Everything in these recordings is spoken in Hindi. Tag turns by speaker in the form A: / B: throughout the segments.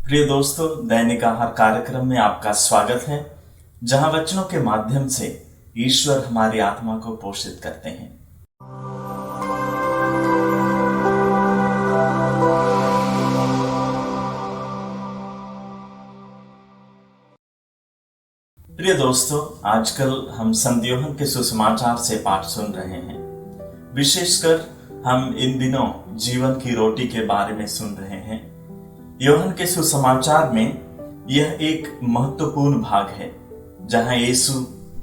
A: प्रिय दोस्तों, दैनिक आहार कार्यक्रम में आपका स्वागत है, जहां वचनों के माध्यम से ईश्वर हमारी आत्मा को पोषित करते हैं। प्रिय दोस्तों, आजकल हम संत यूहन्ना के सुसमाचार से पाठ सुन रहे हैं। विशेषकर हम इन दिनों जीवन की रोटी के बारे में सुन रहे हैं। यूहन्ना के सुसमाचार में यह एक महत्वपूर्ण भाग है, जहां यीशु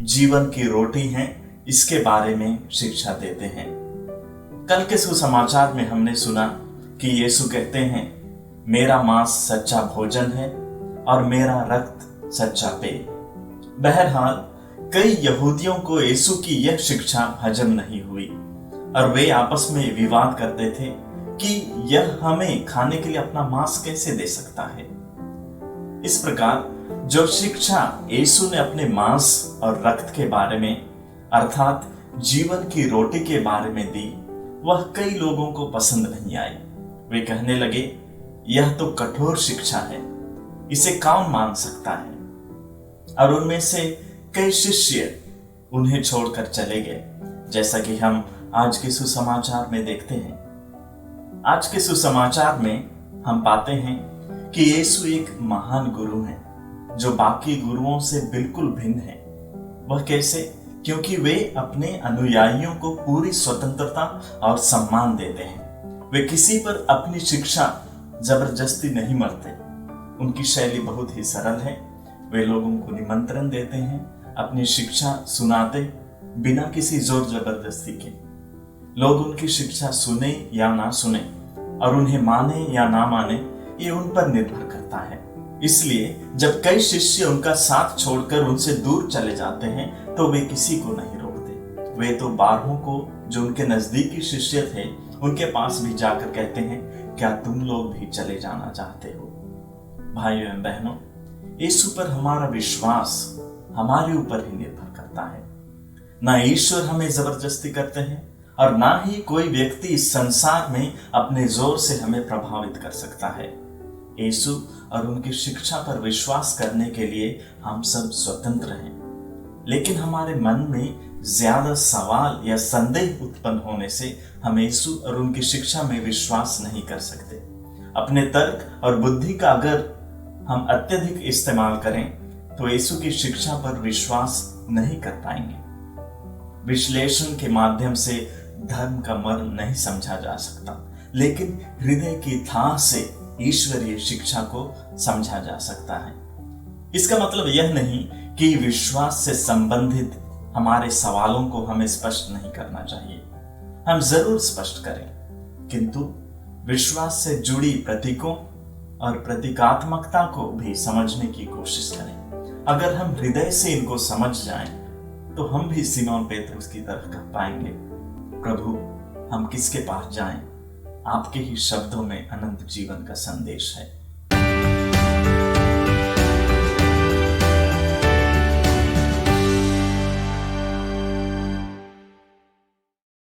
A: जीवन की रोटी हैं, इसके बारे में शिक्षा देते हैं। कल के सुसमाचार में हमने सुना कि यीशु कहते हैं, मेरा मांस सच्चा भोजन है और मेरा रक्त सच्चा पेय। बहरहाल कई यहूदियों को यीशु की यह शिक्षा हजम नहीं हुई और वे आपस में विवाद करते थे कि यह हमें खाने के लिए अपना मांस कैसे दे सकता है। इस प्रकार जो शिक्षा यीशु ने अपने मांस और रक्त के बारे में अर्थात जीवन की रोटी के बारे में दी, वह कई लोगों को पसंद नहीं आई। वे कहने लगे, यह तो कठोर शिक्षा है, इसे कौन मान सकता है। और उनमें से कई शिष्य उन्हें छोड़कर चले गए, जैसा कि हम आज के सुसमाचार में देखते हैं। आज के सुसमाचार में हम पाते हैं कि यीशु एक महान गुरु हैं, जो बाकी गुरुओं से बिल्कुल भिन्न है। वह कैसे? क्योंकि वे अपने अनुयायियों को पूरी स्वतंत्रता और सम्मान देते हैं। वे किसी पर अपनी शिक्षा जबरदस्ती नहीं मरते। उनकी शैली बहुत ही सरल है। वे लोगों को निमंत्रण देते हैं, अपनी शिक्षा सुनाते बिना किसी जोर जबरदस्ती के। लोग उनकी शिक्षा सुने या ना सुने और उन्हें माने या ना माने, ये उन पर निर्भर करता है। इसलिए जब कई शिष्य उनका साथ छोड़कर उनसे दूर चले जाते हैं, तो वे किसी को नहीं रोकते। वे तो 12 को, जो उनके नजदीकी शिष्य थे, उनके पास भी जाकर कहते हैं, क्या तुम लोग भी चले जाना चाहते हो? भाइयों एवं बहनों, यीशु पर हमारा विश्वास हमारे ऊपर ही निर्भर करता है। ना ईश्वर हमें जबरदस्ती करते हैं और ना ही कोई व्यक्ति इस संसार में अपने जोर से हमें प्रभावित कर सकता है। यीशु और उनकी शिक्षा पर विश्वास करने के लिए हम सब स्वतंत्र हैं, लेकिन हमारे मन में ज्यादा सवाल या संदेह उत्पन्न होने से हम यीशु और उनकी शिक्षा में विश्वास नहीं कर सकते। अपने तर्क और बुद्धि का अगर हम अत्यधिक इस्तेमाल करें तो यीशु की शिक्षा पर विश्वास नहीं कर पाएंगे। विश्लेषण के माध्यम से धर्म का मर्म नहीं समझा जा सकता, लेकिन हृदय की थाह से ईश्वरीय शिक्षा को समझा जा सकता है। इसका मतलब यह नहीं कि विश्वास से संबंधित हमारे सवालों को हमें स्पष्ट नहीं करना चाहिए। हम जरूर स्पष्ट करें, किंतु विश्वास से जुड़ी प्रतीकों और प्रतीकात्मकता को भी समझने की कोशिश करें। अगर हम हृदय से इनको समझ जाएं, तो हम भी सिमोन पेतरुस की तरह कह पाएंगे, प्रभु, हम किसके पास जाएं? आपके ही शब्दों में अनंत जीवन का संदेश है।